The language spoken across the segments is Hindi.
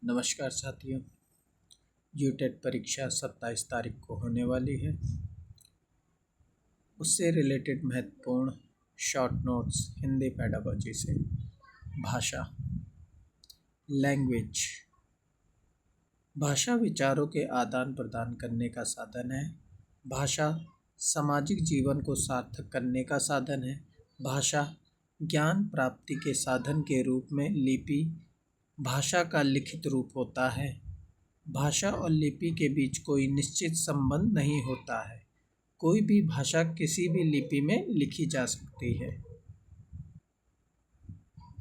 नमस्कार साथियों। यूटेट परीक्षा 27 तारीख को होने वाली है। उससे रिलेटेड महत्वपूर्ण शॉर्ट नोट्स हिंदी पेडागोजी से। भाषा, लैंग्वेज। भाषा विचारों के आदान प्रदान करने का साधन है। भाषा सामाजिक जीवन को सार्थक करने का साधन है। भाषा ज्ञान प्राप्ति के साधन के रूप में लिपि भाषा का लिखित रूप होता है। भाषा और लिपि के बीच कोई निश्चित संबंध नहीं होता है। कोई भी भाषा किसी भी लिपि में लिखी जा सकती है।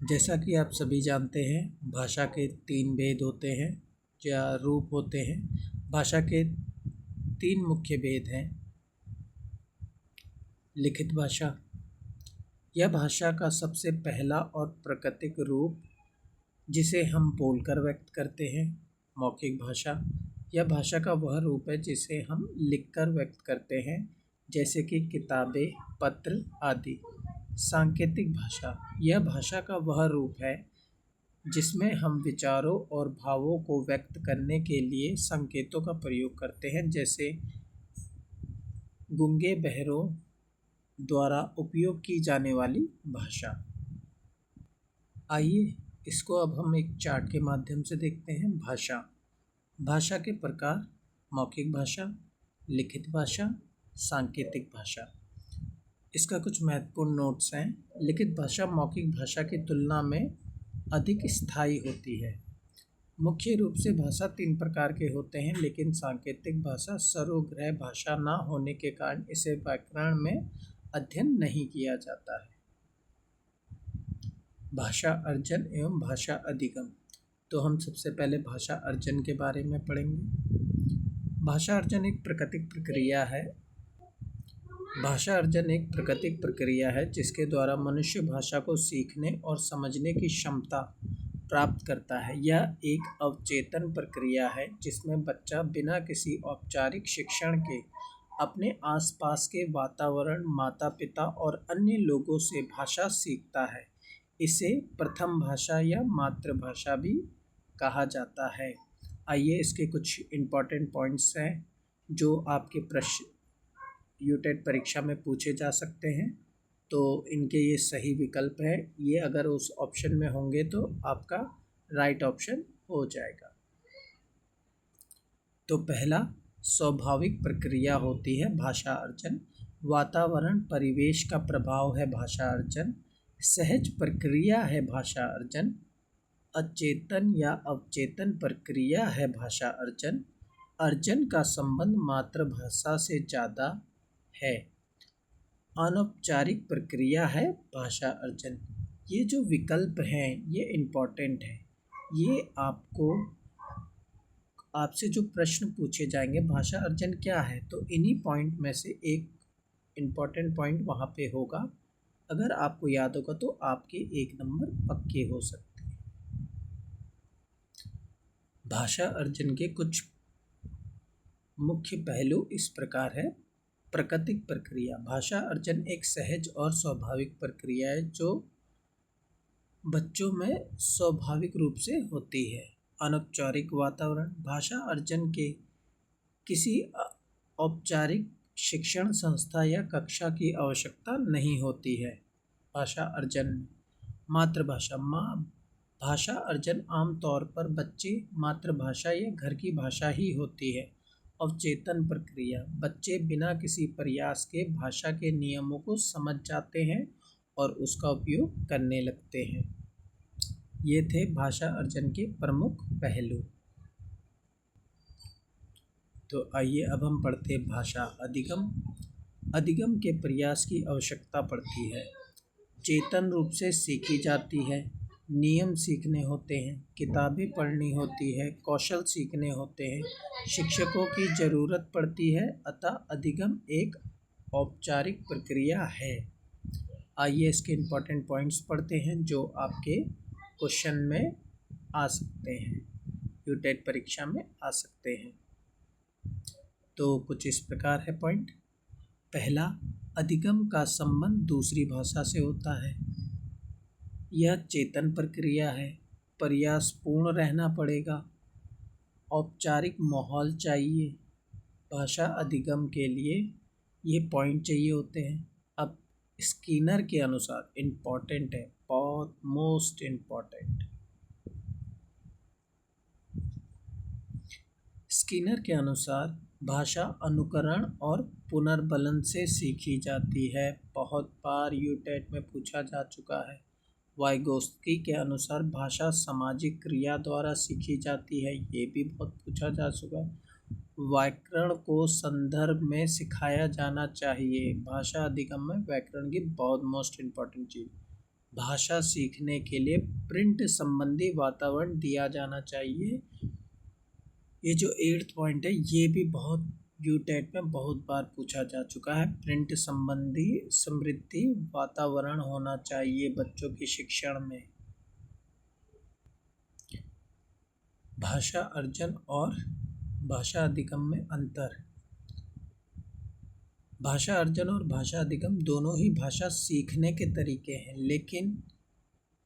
जैसा कि आप सभी जानते हैं, भाषा के 3 भेद होते हैं या रूप होते हैं। भाषा के 3 मुख्य भेद हैं। लिखित भाषा, यह भाषा का सबसे पहला और प्राकृतिक रूप जिसे हम बोलकर व्यक्त करते हैं। मौखिक भाषा, यह भाषा का वह रूप है जिसे हम लिखकर व्यक्त करते हैं, जैसे कि किताबें, पत्र आदि। सांकेतिक भाषा, यह भाषा का वह रूप है जिसमें हम विचारों और भावों को व्यक्त करने के लिए संकेतों का प्रयोग करते हैं, जैसे गूंगे बहरों द्वारा उपयोग की जाने वाली भाषा। आइए इसको अब हम एक चार्ट के माध्यम से देखते हैं। भाषा के प्रकार: मौखिक भाषा, लिखित भाषा, सांकेतिक भाषा। इसका कुछ महत्वपूर्ण नोट्स हैं। लिखित भाषा मौखिक भाषा की तुलना में अधिक स्थायी होती है। मुख्य रूप से भाषा 3 प्रकार के होते हैं, लेकिन सांकेतिक भाषा सर्वग्राह्य भाषा न होने के कारण इसे व्याकरण में अध्ययन नहीं किया जाता है। भाषा अर्जन एवं भाषा अधिगम। तो हम सबसे पहले भाषा अर्जन के बारे में पढ़ेंगे। भाषा अर्जन एक प्राकृतिक प्रक्रिया है। भाषा अर्जन एक प्राकृतिक प्रक्रिया है जिसके द्वारा मनुष्य भाषा को सीखने और समझने की क्षमता प्राप्त करता है। यह एक अवचेतन प्रक्रिया है जिसमें बच्चा बिना किसी औपचारिक शिक्षण के अपने आसपास के वातावरण, माता पिता और अन्य लोगों से भाषा सीखता है। इसे प्रथम भाषा या मातृभाषा भी कहा जाता है। आइए इसके कुछ इम्पॉर्टेंट पॉइंट्स हैं जो आपके प्रश्न यूटेट परीक्षा में पूछे जा सकते हैं। तो इनके ये सही विकल्प है। ये अगर उस ऑप्शन में होंगे तो आपका राइट ऑप्शन हो जाएगा। तो पहला, स्वाभाविक प्रक्रिया होती है भाषा अर्जन। वातावरण परिवेश का प्रभाव है भाषा अर्जन। सहज प्रक्रिया है भाषा अर्जन। अचेतन या अवचेतन प्रक्रिया है भाषा अर्जन। अर्जन का संबंध मातृभाषा से ज़्यादा है। अनौपचारिक प्रक्रिया है भाषा अर्जन। ये जो विकल्प हैं ये इम्पॉर्टेंट है। ये आपसे जो प्रश्न पूछे जाएंगे, भाषा अर्जन क्या है, तो इन्हीं पॉइंट में से एक इम्पॉर्टेंट पॉइंट वहाँ पे होगा। अगर आपको याद होगा तो आपके 1 नंबर पक्के हो सकते हैं। भाषा अर्जन के कुछ मुख्य पहलू इस प्रकार है। प्राकृतिक प्रक्रिया। भाषा अर्जन एक सहज और स्वाभाविक प्रक्रिया है जो बच्चों में स्वाभाविक रूप से होती है। अनौपचारिक वातावरण। भाषा अर्जन के किसी औपचारिक शिक्षण संस्था या कक्षा की आवश्यकता नहीं होती है। भाषा अर्जन मातृभाषा। भाषा अर्जन आमतौर पर बच्चे मातृभाषा या घर की भाषा ही होती है। अवचेतन प्रक्रिया। बच्चे बिना किसी प्रयास के भाषा के नियमों को समझ जाते हैं और उसका उपयोग करने लगते हैं। ये थे भाषा अर्जन के प्रमुख पहलू। तो आइए अब हम पढ़ते भाषा अधिगम। अधिगम के प्रयास की आवश्यकता पड़ती है। चेतन रूप से सीखी जाती है। नियम सीखने होते हैं, किताबें पढ़नी होती है, कौशल सीखने होते हैं, शिक्षकों की ज़रूरत पड़ती है। अतः अधिगम एक औपचारिक प्रक्रिया है। आइए इसके इम्पॉर्टेंट पॉइंट्स पढ़ते हैं जो आपके क्वेश्चन में आ सकते हैं, यूटेट परीक्षा में आ सकते हैं। तो कुछ इस प्रकार है पॉइंट। पहला, अधिगम का संबंध दूसरी भाषा से होता है। यह चेतन प्रक्रिया है। प्रयास पूर्ण रहना पड़ेगा। औपचारिक माहौल चाहिए। भाषा अधिगम के लिए ये पॉइंट चाहिए होते हैं। अब स्किनर के अनुसार इम्पॉर्टेंट है, बहुत मोस्ट इम्पॉर्टेंट, स्किनर के अनुसार भाषा अनुकरण और पुनर्बलन से सीखी जाती है। बहुत बार यूटेट में पूछा जा चुका है। वाइगोत्स्की के अनुसार भाषा सामाजिक क्रिया द्वारा सीखी जाती है, ये भी बहुत पूछा जा चुका है। व्याकरण को संदर्भ में सिखाया जाना चाहिए। भाषा अधिगम में व्याकरण की बहुत मोस्ट इम्पॉर्टेंट चीज़। भाषा सीखने के लिए प्रिंट संबंधी वातावरण दिया जाना चाहिए। ये जो 8th पॉइंट है ये भी बहुत यूटेट में बहुत बार पूछा जा चुका है। प्रिंट संबंधी समृद्धि वातावरण होना चाहिए बच्चों की शिक्षण में। भाषा अर्जन और भाषा अधिगम में अंतर। भाषा अर्जन और भाषा अधिगम दोनों ही भाषा सीखने के तरीके हैं, लेकिन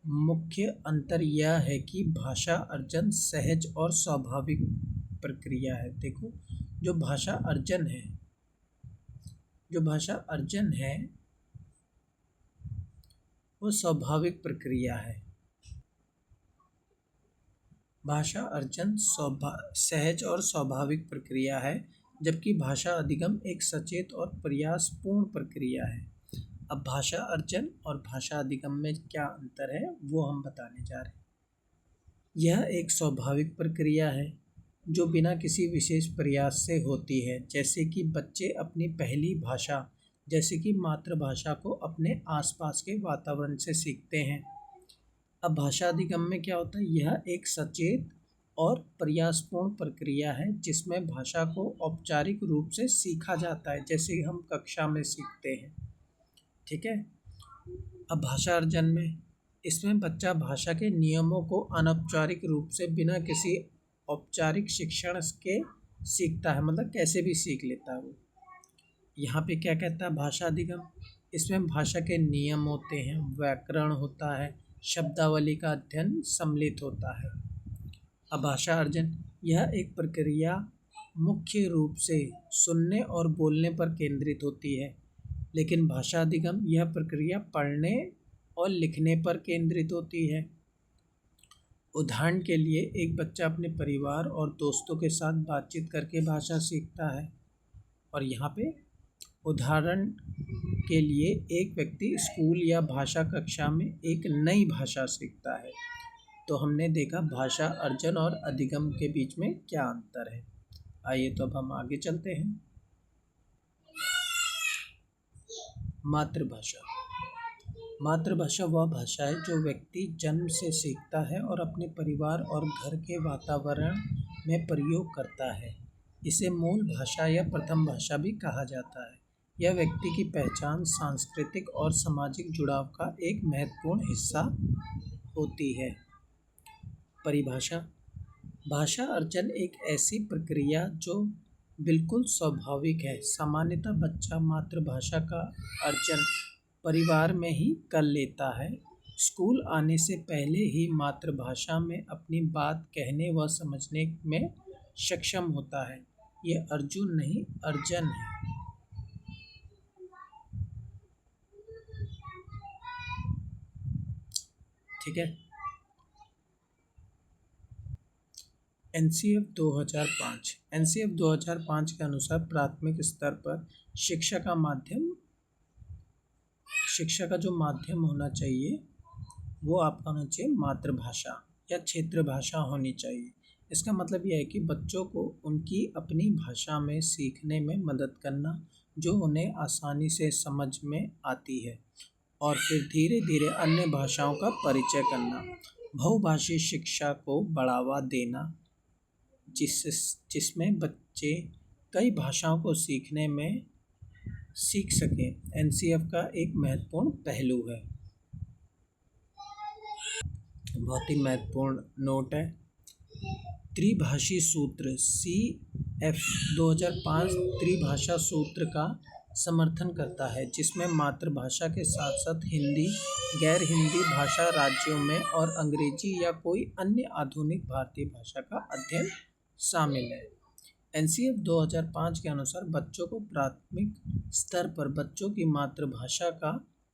मुख्य अंतर यह है कि भाषा अर्जन सहज और स्वाभाविक प्रक्रिया है। देखो, जो भाषा अर्जन है वो स्वाभाविक प्रक्रिया है। भाषा अर्जन सहज और स्वाभाविक प्रक्रिया है, जबकि भाषा अधिगम एक सचेत और प्रयासपूर्ण प्रक्रिया है। अब भाषा अर्जन और भाषा अधिगम में क्या अंतर है वो हम बताने जा रहे हैं। यह एक स्वाभाविक प्रक्रिया है जो बिना किसी विशेष प्रयास से होती है, जैसे कि बच्चे अपनी पहली भाषा जैसे कि मातृभाषा को अपने आसपास के वातावरण से सीखते हैं। अब भाषा अधिगम में क्या होता है, यह एक सचेत और प्रयासपूर्ण प्रक्रिया है जिसमें भाषा को औपचारिक रूप से सीखा जाता है, जैसे हम कक्षा में सीखते हैं। ठीक है। अब भाषा अर्जन में इसमें बच्चा भाषा के नियमों को अनौपचारिक रूप से बिना किसी औपचारिक शिक्षण के सीखता है, मतलब कैसे भी सीख लेता है वो। यहाँ पे क्या कहता है भाषा अधिगम, इसमें भाषा के नियम होते हैं, व्याकरण होता है, शब्दावली का अध्ययन सम्मिलित होता है। अब भाषा अर्जन यह एक प्रक्रिया मुख्य रूप से सुनने और बोलने पर केंद्रित होती है, लेकिन भाषा अधिगम यह प्रक्रिया पढ़ने और लिखने पर केंद्रित होती है। उदाहरण के लिए एक बच्चा अपने परिवार और दोस्तों के साथ बातचीत करके भाषा सीखता है, और यहाँ पे उदाहरण के लिए एक व्यक्ति स्कूल या भाषा कक्षा में एक नई भाषा सीखता है। तो हमने देखा भाषा अर्जन और अधिगम के बीच में क्या अंतर है। आइए तो अब हम आगे चलते हैं। मातृभाषा। मातृभाषा वह भाषा है जो व्यक्ति जन्म से सीखता है और अपने परिवार और घर के वातावरण में प्रयोग करता है। इसे मूल भाषा या प्रथम भाषा भी कहा जाता है। यह व्यक्ति की पहचान, सांस्कृतिक और सामाजिक जुड़ाव का एक महत्वपूर्ण हिस्सा होती है। परिभाषा। भाषा अर्जन एक ऐसी प्रक्रिया जो बिल्कुल स्वाभाविक है। सामान्यतः बच्चा मातृभाषा का अर्जन परिवार में ही कर लेता है। स्कूल आने से पहले ही मातृभाषा में अपनी बात कहने व समझने में सक्षम होता है। ये अर्जुन नहीं, अर्जन है। ठीक है। NCF 2005 के अनुसार प्राथमिक स्तर पर शिक्षा का जो माध्यम होना चाहिए वो आपका होना चाहिए मातृभाषा या क्षेत्र भाषा होनी चाहिए। इसका मतलब यह है कि बच्चों को उनकी अपनी भाषा में सीखने में मदद करना जो उन्हें आसानी से समझ में आती है, और फिर धीरे धीरे अन्य भाषाओं का परिचय करना। बहुभाषी शिक्षा को बढ़ावा देना जिसमें बच्चे कई भाषाओं को सीख सकें NCF का एक महत्वपूर्ण पहलू है। बहुत ही महत्वपूर्ण नोट है। त्रिभाषी सूत्र CF 2005 त्रिभाषा सूत्र का समर्थन करता है, जिसमें मातृभाषा के साथ साथ हिंदी, गैर हिंदी भाषा राज्यों में और अंग्रेजी या कोई अन्य आधुनिक भारतीय भाषा का अध्ययन शामिल है। एनसीएफ 2005 के अनुसार बच्चों को प्राथमिक स्तर पर बच्चों की मातृभाषा का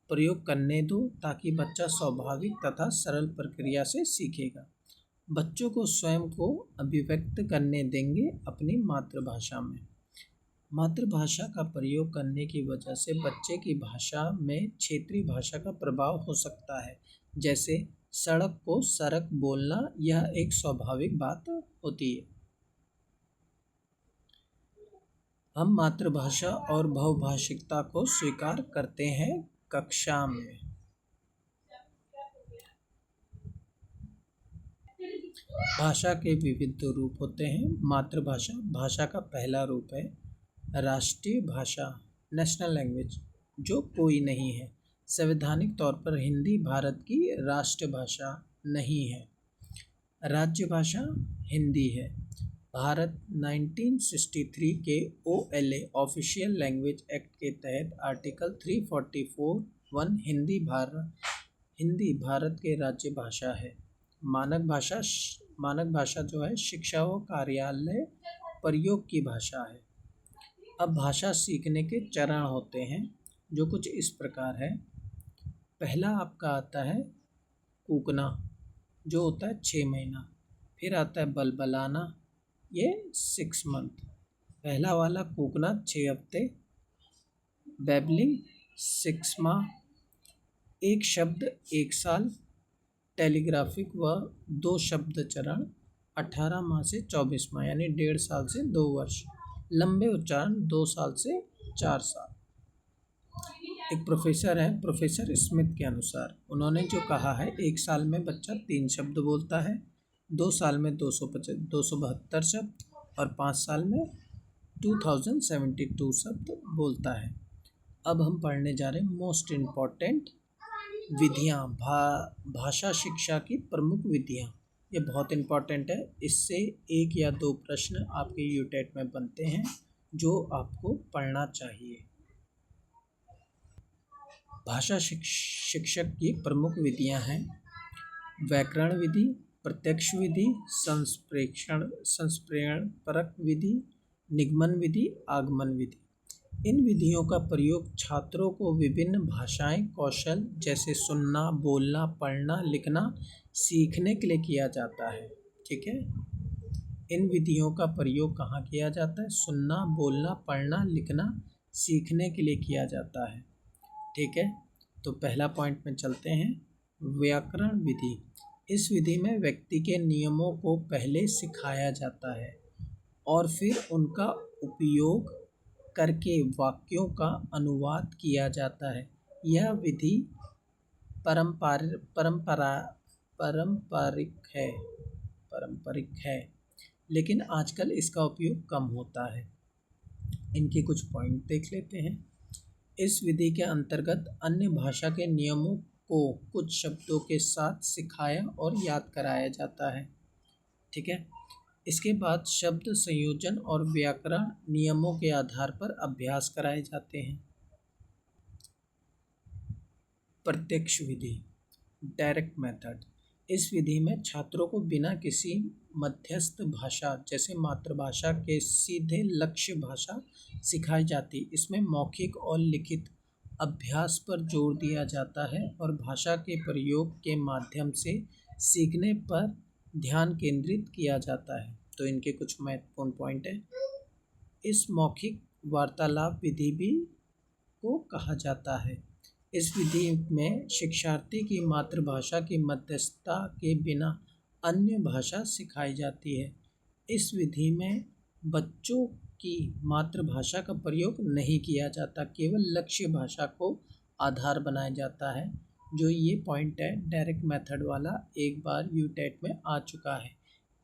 प्रयोग करने दो ताकि बच्चा स्वाभाविक तथा सरल प्रक्रिया से सीखेगा। बच्चों को स्वयं को अभिव्यक्त करने देंगे अपनी मातृभाषा में। मातृभाषा का प्रयोग करने की वजह से बच्चे की भाषा में क्षेत्रीय भाषा का प्रभाव हो सकता है, जैसे सड़क को सरक बोलना, यह एक स्वाभाविक बात होती है। हम मातृभाषा और बहुभाषिकता को स्वीकार करते हैं कक्षा में। भाषा के विविध रूप होते हैं। मातृभाषा भाषा का पहला रूप है। राष्ट्रीय भाषा नेशनल लैंग्वेज, जो कोई नहीं है। संवैधानिक तौर पर हिंदी भारत की राष्ट्रभाषा नहीं है। राज्य भाषा हिंदी है। भारत 1963 के OLA ऑफिशियल लैंग्वेज एक्ट के तहत आर्टिकल 344(1) हिंदी भारत के राज्य भाषा है। मानक भाषा जो है शिक्षा व कार्यालय प्रयोग की भाषा है। अब भाषा सीखने के चरण होते हैं जो कुछ इस प्रकार है। पहला आपका आता है कूकना, जो होता है 6 महीना। फिर आता है बलबलाना, ये 6 मंथ। पहला वाला कूकना 6 हफ्ते, बैबलिंग 6 माह, एक शब्द 1 साल, टेलीग्राफिक व 2 शब्द चरण 18 माह से 24 माह, यानी 1.5 साल से 2 वर्ष। लंबे उच्चारण 2 साल से 4 साल। एक प्रोफेसर हैं, प्रोफेसर स्मिथ के अनुसार उन्होंने जो कहा है, 1 साल में बच्चा 3 शब्द बोलता है, 2 साल में 272 शब्द और 5 साल में 2072 शब्द बोलता है। अब हम पढ़ने जा रहे हैं मोस्ट इम्पॉर्टेंट विधियाँ, भाषा शिक्षा की प्रमुख विधियाँ। ये बहुत इम्पॉर्टेंट है। इससे 1 या 2 प्रश्न आपके यूटेट में बनते हैं जो आपको पढ़ना चाहिए। भाषा शिक्षक की प्रमुख विधियाँ हैं व्याकरण विधि, प्रत्यक्ष विधि, संप्रेषण परक विधि, निगमन विधि, आगमन विधि। इन विधियों का प्रयोग छात्रों को विभिन्न भाषाएं कौशल जैसे सुनना, बोलना, पढ़ना, लिखना सीखने के लिए किया जाता है। ठीक है, इन विधियों का प्रयोग कहाँ किया जाता है? सुनना, बोलना, पढ़ना, लिखना सीखने के लिए किया जाता है। ठीक है, तो पहला पॉइंट में चलते हैं, व्याकरण विधि। इस विधि में व्यक्ति के नियमों को पहले सिखाया जाता है और फिर उनका उपयोग करके वाक्यों का अनुवाद किया जाता है। यह विधि पारंपरिक है, लेकिन आजकल इसका उपयोग कम होता है। इनके कुछ पॉइंट देख लेते हैं। इस विधि के अंतर्गत अन्य भाषा के नियमों को कुछ शब्दों के साथ सिखाया और याद कराया जाता है। ठीक है, इसके बाद शब्द संयोजन और व्याकरण नियमों के आधार पर अभ्यास कराए जाते हैं। प्रत्यक्ष विधि डायरेक्ट मेथड। इस विधि में छात्रों को बिना किसी मध्यस्थ भाषा जैसे मातृभाषा के सीधे लक्ष्य भाषा सिखाई जाती। इसमें मौखिक और लिखित अभ्यास पर जोर दिया जाता है और भाषा के प्रयोग के माध्यम से सीखने पर ध्यान केंद्रित किया जाता है। तो इनके कुछ महत्वपूर्ण पॉइंट हैं। इस मौखिक वार्तालाप विधि भी को कहा जाता है। इस विधि में शिक्षार्थी की मातृभाषा की मध्यस्थता के बिना अन्य भाषा सिखाई जाती है। इस विधि में बच्चों की मातृभाषा का प्रयोग नहीं किया जाता, केवल लक्ष्य भाषा को आधार बनाया जाता है। जो ये पॉइंट है डायरेक्ट मेथड वाला, एक बार यूटेट में आ चुका है।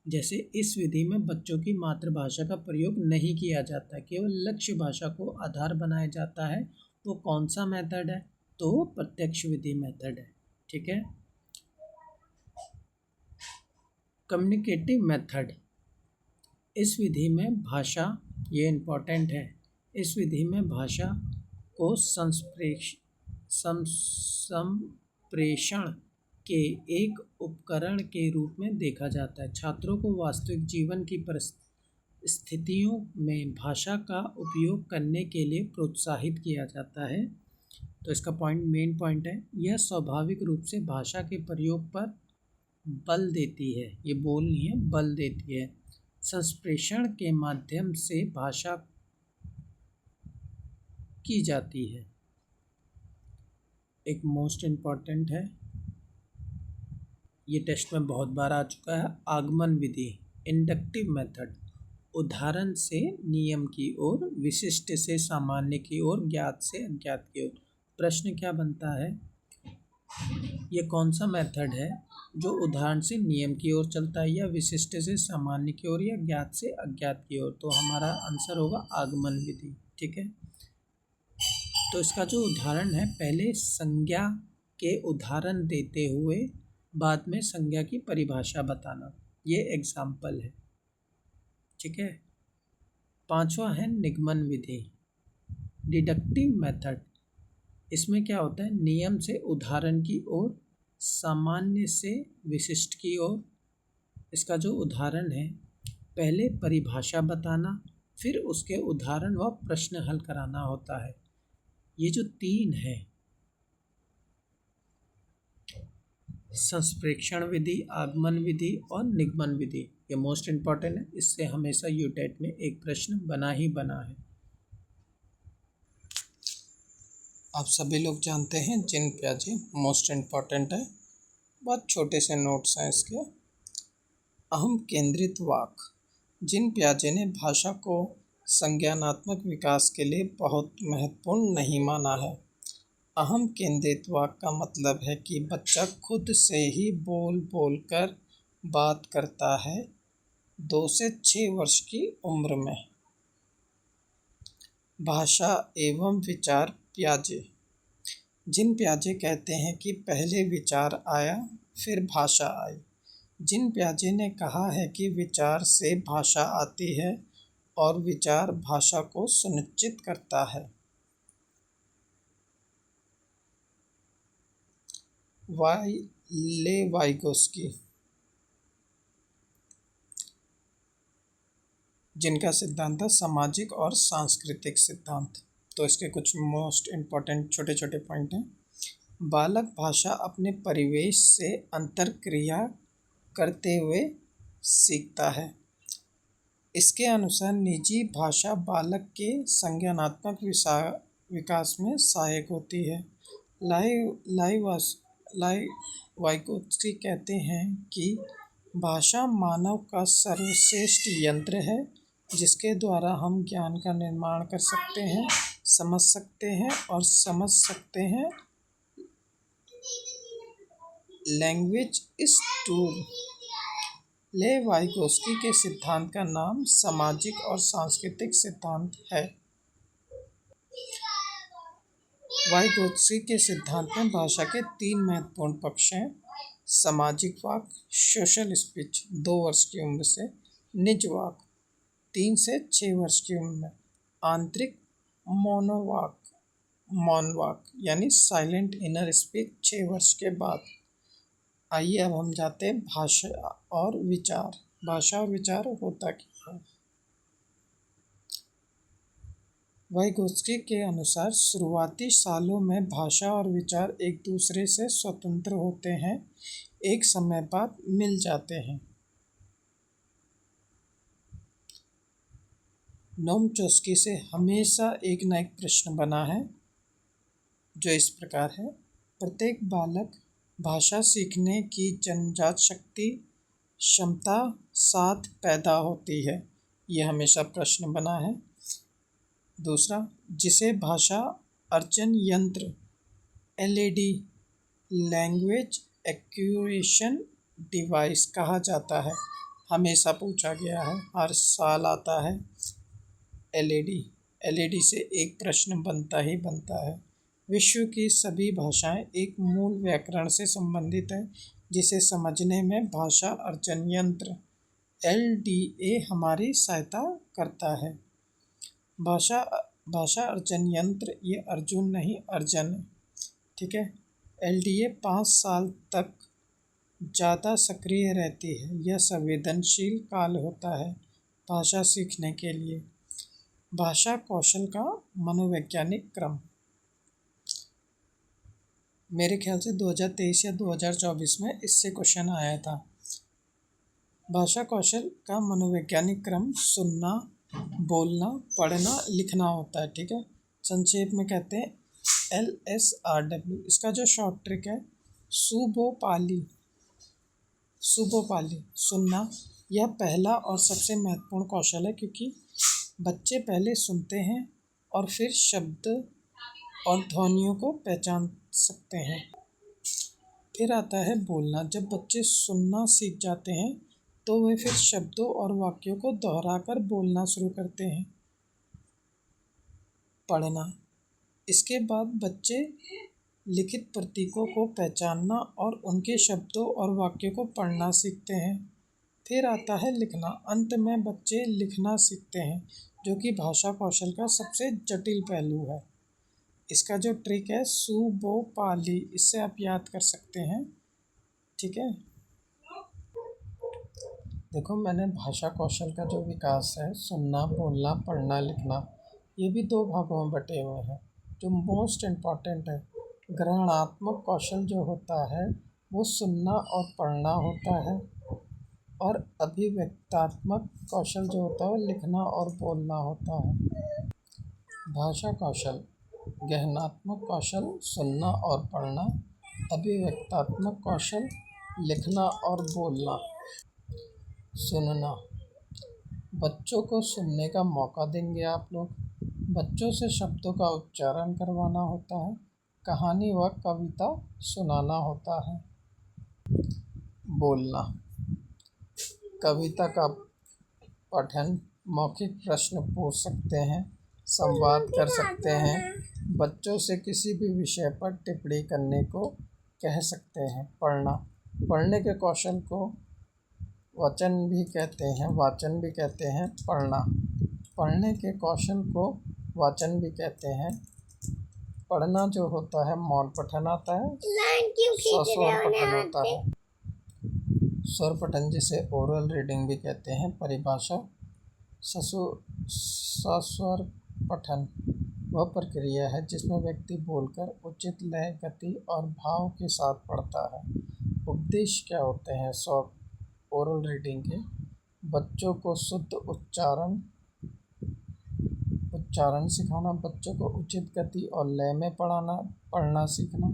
जैसे इस विधि में बच्चों की मातृभाषा का प्रयोग नहीं किया जाता, केवल लक्ष्य भाषा को आधार बनाया जाता है। तो कौन सा मेथड है? तो प्रत्यक्ष विधि मेथड है। ठीक है, कम्युनिकेटिव मेथड। इस विधि में भाषा, ये इम्पोर्टेंट है, इस विधि में भाषा को संप्रेषण के एक उपकरण के रूप में देखा जाता है। छात्रों को वास्तविक जीवन की स्थितियों में भाषा का उपयोग करने के लिए प्रोत्साहित किया जाता है। तो इसका मेन पॉइंट है, यह स्वाभाविक रूप से भाषा के प्रयोग पर बल देती है। ये बोल नहीं है, बल देती है। संप्रेषण के माध्यम से भाषा की जाती है। एक मोस्ट इम्पॉर्टेंट है, ये टेस्ट में बहुत बार आ चुका है, आगमन विधि, इंडक्टिव मेथड। उदाहरण से नियम की ओर, विशिष्ट से सामान्य की ओर, ज्ञात से अज्ञात की ओर। प्रश्न क्या बनता है, ये कौन सा मेथड है जो उदाहरण से नियम की ओर चलता है, या विशिष्ट से सामान्य की ओर, या ज्ञात से अज्ञात की ओर? तो हमारा आंसर होगा आगमन विधि। ठीक है, तो इसका जो उदाहरण है, पहले संज्ञा के उदाहरण देते हुए बाद में संज्ञा की परिभाषा बताना, ये एग्जाम्पल है। ठीक है, पांचवा है निगमन विधि, डिडक्टिव मेथड। इसमें क्या होता है, नियम से उदाहरण की ओर, सामान्य से विशिष्ट की ओर। इसका जो उदाहरण है, पहले परिभाषा बताना, फिर उसके उदाहरण व प्रश्न हल कराना होता है। ये जो तीन है, संप्रेषण विधि, आगमन विधि और निगमन विधि, ये मोस्ट इम्पॉर्टेंट है। इससे हमेशा यूटेट में एक प्रश्न बना ही बना है। आप सभी लोग जानते हैं जिन प्याजे मोस्ट इम्पॉर्टेंट है, बहुत छोटे से नोट्स हैं इसके। अहम केंद्रित वाक, जिन प्याजे ने भाषा को संज्ञानात्मक विकास के लिए बहुत महत्वपूर्ण नहीं माना है। अहम केंद्रित वाक का मतलब है कि बच्चा खुद से ही बोल बोल कर बात करता है 2 से 6 वर्ष की उम्र में। भाषा एवं विचार प्याजे, जिन प्याजे कहते हैं कि पहले विचार आया फिर भाषा आई। जिन प्याजे ने कहा है कि विचार से भाषा आती है और विचार भाषा को सुनिश्चित करता है। वाइगोस्की, जिनका सिद्धांत है सामाजिक और सांस्कृतिक सिद्धांत। तो इसके कुछ मोस्ट इम्पॉर्टेंट छोटे छोटे पॉइंट हैं। बालक भाषा अपने परिवेश से अंतर्क्रिया करते हुए सीखता है। इसके अनुसार निजी भाषा बालक के संज्ञानात्मक विकास में सहायक होती है। वाइगोत्स्की कहते हैं कि भाषा मानव का सर्वश्रेष्ठ यंत्र है जिसके द्वारा हम ज्ञान का निर्माण कर सकते हैं, समझ सकते हैं और समझ सकते हैं। Language is tool. वाइगोत्स्की के सिद्धांत का नाम सामाजिक और सांस्कृतिक सिद्धांत है। वाइगोत्स्की के सिद्धांत में भाषा के 3 महत्वपूर्ण पक्ष हैं। सामाजिक वाक, सोशल स्पीच 2 वर्ष की उम्र से, निज वाक 3 से 6 वर्ष की उम्र में, आंतरिक मौन वाक यानी साइलेंट इनर स्पीच 6 वर्ष के बाद। आइए अब हम जाते हैं भाषा और विचार। भाषा और विचार होता क्या है। वाइगोत्स्की के अनुसार शुरुआती सालों में भाषा और विचार एक दूसरे से स्वतंत्र होते हैं, एक समय बाद मिल जाते हैं। नोम चॉम्स्की से हमेशा एक न एक प्रश्न बना है जो इस प्रकार है, प्रत्येक बालक भाषा सीखने की जन्मजात शक्ति क्षमता साथ पैदा होती है। यह हमेशा प्रश्न बना है। दूसरा, जिसे भाषा अर्जन यंत्र LAD लैंग्वेज एक्विजिशन डिवाइस कहा जाता है, हमेशा पूछा गया है, हर साल आता है। LAD से एक प्रश्न बनता ही बनता है। विश्व की सभी भाषाएं एक मूल व्याकरण से संबंधित है जिसे समझने में भाषा अर्जन यंत्र LDA हमारी सहायता करता है। भाषा अर्जन यंत्र, ये अर्जुन नहीं अर्जन है। ठीक है, LDA 5 साल तक ज़्यादा सक्रिय रहती है। यह संवेदनशील काल होता है। भाषा सीखने के लिए। भाषा कौशल का मनोवैज्ञानिक क्रम। मेरे ख्याल से 2023 या 2024 में इससे क्वेश्चन आया था। भाषा कौशल का मनोवैज्ञानिक क्रम सुनना, बोलना, पढ़ना, लिखना होता है। ठीक है, संक्षेप में कहते हैं LSRW। इसका जो शॉर्ट ट्रिक है सुबोपाली। सुबोपाली सुनना, यह पहला और सबसे महत्वपूर्ण कौशल है, क्योंकि बच्चे पहले सुनते हैं और फिर शब्द और ध्वनियों को पहचान सकते हैं। फिर आता है बोलना। जब बच्चे सुनना सीख जाते हैं तो वे फिर शब्दों और वाक्यों को दोहराकर बोलना शुरू करते हैं। पढ़ना, इसके बाद बच्चे लिखित प्रतीकों को पहचानना और उनके शब्दों और वाक्यों को पढ़ना सीखते हैं। फिर आता है लिखना। अंत में बच्चे लिखना सीखते हैं, जो कि भाषा कौशल का सबसे जटिल पहलू है। इसका जो ट्रिक है सुबोपाली, इससे आप याद कर सकते हैं। ठीक है, देखो मैंने भाषा कौशल का जो विकास है, सुनना, बोलना, पढ़ना, लिखना, ये भी 2 भागों में बटे हुए हैं। जो मोस्ट इम्पॉर्टेंट है, ग्रहणात्मक कौशल जो होता है वो सुनना और पढ़ना होता है, और अभिव्यक्तात्मक कौशल जो होता है वो लिखना और बोलना होता है। भाषा कौशल, गहनात्मक कौशल सुनना और पढ़ना, अभिव्यक्तात्मक कौशल लिखना और बोलना। सुनना, बच्चों को सुनने का मौका देंगे आप लोग। बच्चों से शब्दों का उच्चारण करवाना होता है, कहानी व कविता सुनाना होता है। बोलना, कविता का पठन, मौखिक प्रश्न पूछ सकते हैं, संवाद कर सकते हैं, बच्चों से किसी भी विषय पर टिप्पणी करने को कह सकते हैं। पढ़ना, पढ़ने के कौशल को वाचन भी कहते हैं। पढ़ने के कौशल को वाचन भी कहते हैं। पढ़ना जो होता है मौन पठन आता है, सस्वर पठन होता है। स्वर पठन जिसे ओरल रीडिंग भी कहते हैं। परिभाषा, सस्वर पठन वह प्रक्रिया है जिसमें व्यक्ति बोलकर उचित लय, गति और भाव के साथ पढ़ता है। उपदेश क्या होते हैं ओरल रीडिंग के? बच्चों को शुद्ध उच्चारण सिखाना, बच्चों को उचित गति और लय में पढ़ना सीखना,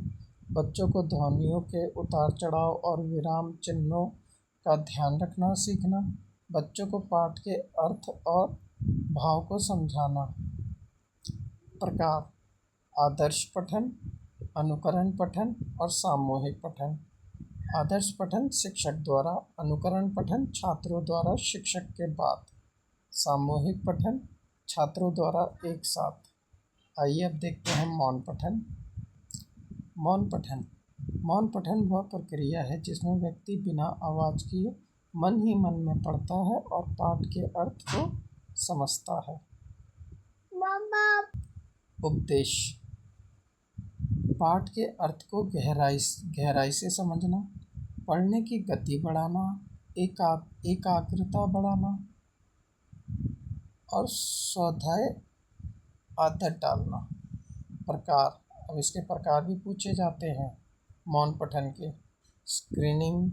बच्चों को ध्वनियों के उतार चढ़ाव और विराम चिन्हों का ध्यान रखना सीखना, बच्चों को पाठ के अर्थ और भाव को समझाना। प्रकार, आदर्श पठन, अनुकरण पठन और सामूहिक पठन। आदर्श पठन शिक्षक द्वारा, अनुकरण पठन छात्रों द्वारा शिक्षक के बाद, सामूहिक पठन छात्रों द्वारा एक साथ। आइए अब देखते हैं मौन पठन। मौन पठन वह प्रक्रिया है जिसमें व्यक्ति बिना आवाज़ किए मन ही मन में पढ़ता है और पाठ के अर्थ को समझता है। उपदेश, पाठ के अर्थ को गहराई से समझना, पढ़ने की गति बढ़ाना, एकाग्रता बढ़ाना और स्वाध्याय आदत डालना। प्रकार, अब इसके प्रकार भी पूछे जाते हैं मौन पठन के। स्क्रीनिंग,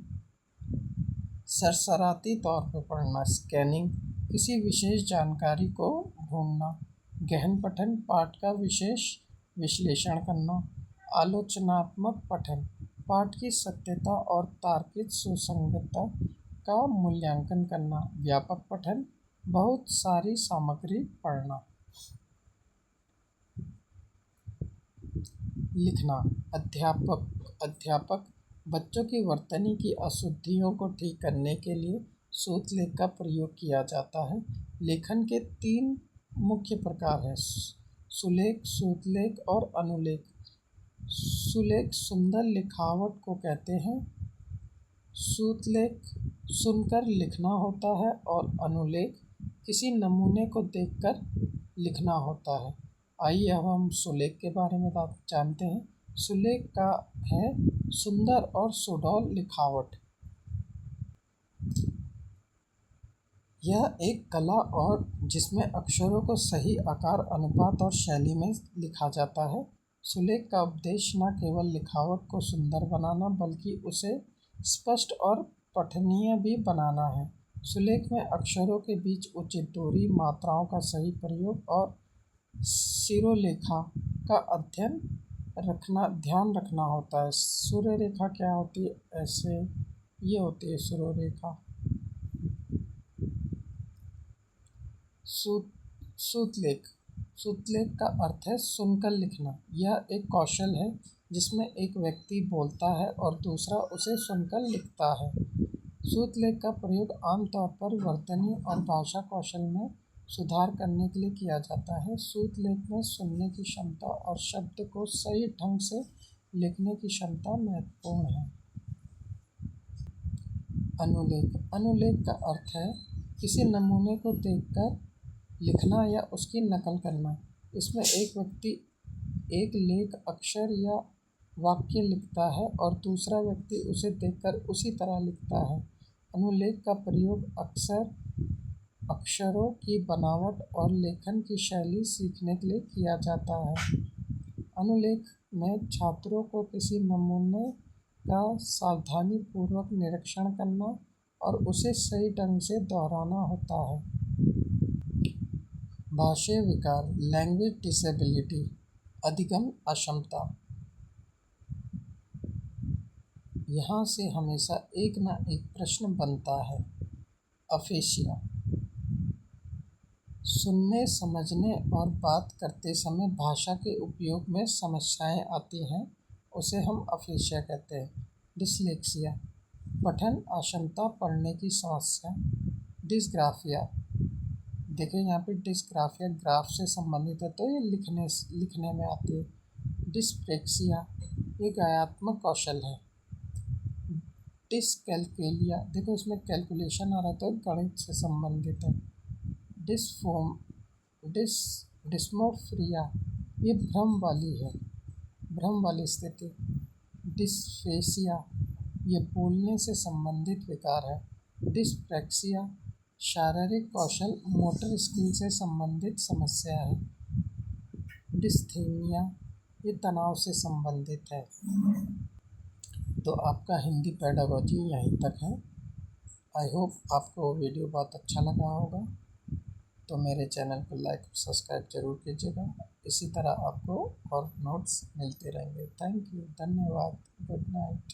सरसराती तौर पर पढ़ना। स्कैनिंग, किसी विशेष जानकारी को ढूंढना। गहन पठन, पाठ का विशेष विश्लेषण करना। आलोचनात्मक पठन, पाठ की सत्यता और तार्किक सुसंगतता का मूल्यांकन करना। व्यापक पठन, बहुत सारी सामग्री पढ़ना। लिखना, अध्यापक बच्चों की वर्तनी की अशुद्धियों को ठीक करने के लिए सूत्रलेख का प्रयोग किया जाता है। लेखन के 3 मुख्य प्रकार हैं, सुलेख, सूत्रलेख और अनुलेख। सुलेख सुंदर लिखावट को कहते हैं। सूत्रलेख सुनकर लिखना होता है और अनुलेख किसी नमूने को देखकर लिखना होता है। आइए अब हम सुलेख के बारे में जानते हैं। सुलेख का है सुंदर और सुडौल लिखावट। यह एक कला और जिसमें अक्षरों को सही आकार, अनुपात और शैली में लिखा जाता है। सुलेख का उद्देश्य न केवल लिखावट को सुंदर बनाना बल्कि उसे स्पष्ट और पठनीय भी बनाना है। सुलेख में अक्षरों के बीच उचित दूरी, मात्राओं का सही प्रयोग और सिरोलेखा का ध्यान रखना होता है। सूर्यरेखा क्या होती है? ऐसे ये होती है सूर्यरेखा। सूतलेख। सूतलेख का अर्थ है सुनकर लिखना। यह एक कौशल है जिसमें एक व्यक्ति बोलता है और दूसरा उसे सुनकर लिखता है। सूतलेख का प्रयोग आमतौर पर वर्तनी और भाषा कौशल में सुधार करने के लिए किया जाता है। सूतलेख में सुनने की क्षमता और शब्द को सही ढंग से लिखने की क्षमता महत्वपूर्ण है। अनुलेख। अनुलेख का अर्थ है किसी नमूने को देखकर लिखना या उसकी नकल करना। इसमें एक व्यक्ति एक लेख, अक्षर या वाक्य लिखता है और दूसरा व्यक्ति उसे देखकर उसी तरह लिखता है। अनुलेख का प्रयोग अक्सर अक्षरों की बनावट और लेखन की शैली सीखने के लिए किया जाता है। अनुलेख में छात्रों को किसी नमूने का सावधानीपूर्वक निरीक्षण करना और उसे सही ढंग से दोहराना होता है। भाषाई विकार, लैंग्वेज डिसेबिलिटी, अधिगम अक्षमता। यहाँ से हमेशा एक न एक प्रश्न बनता है। अफेसिया। सुनने, समझने और बात करते समय भाषा के उपयोग में समस्याएं आती हैं, उसे हम अफेसिया कहते हैं। डिसलेक्सिया, पठन अक्षमता, पढ़ने की समस्या। डिस्ग्राफिया। देखिए यहाँ पे डिस्ग्राफिया ग्राफ से संबंधित है तो ये लिखने में आती है। डिस्प्रेक्सिया, ये गायात्मक कौशल है। डिसकैल्कुलिया, देखो इसमें कैलकुलेशन आ रहा है तो गणित से संबंधित है। डिस्मोफ्रिया, ये भ्रम वाली स्थिति। डिस्फेसिया, ये बोलने से संबंधित विकार है। डिस्प्रैक्सिया, शारीरिक कौशल, मोटर स्किल से संबंधित समस्या है। डिस्थेनिया, ये तनाव से संबंधित है। तो आपका हिंदी पेडागोजी यहीं तक है। आई होप आपको वीडियो बहुत अच्छा लगा होगा। तो मेरे चैनल को लाइक और सब्सक्राइब जरूर कीजिएगा। इसी तरह आपको और नोट्स मिलते रहेंगे। थैंक यू, धन्यवाद, गुड नाइट।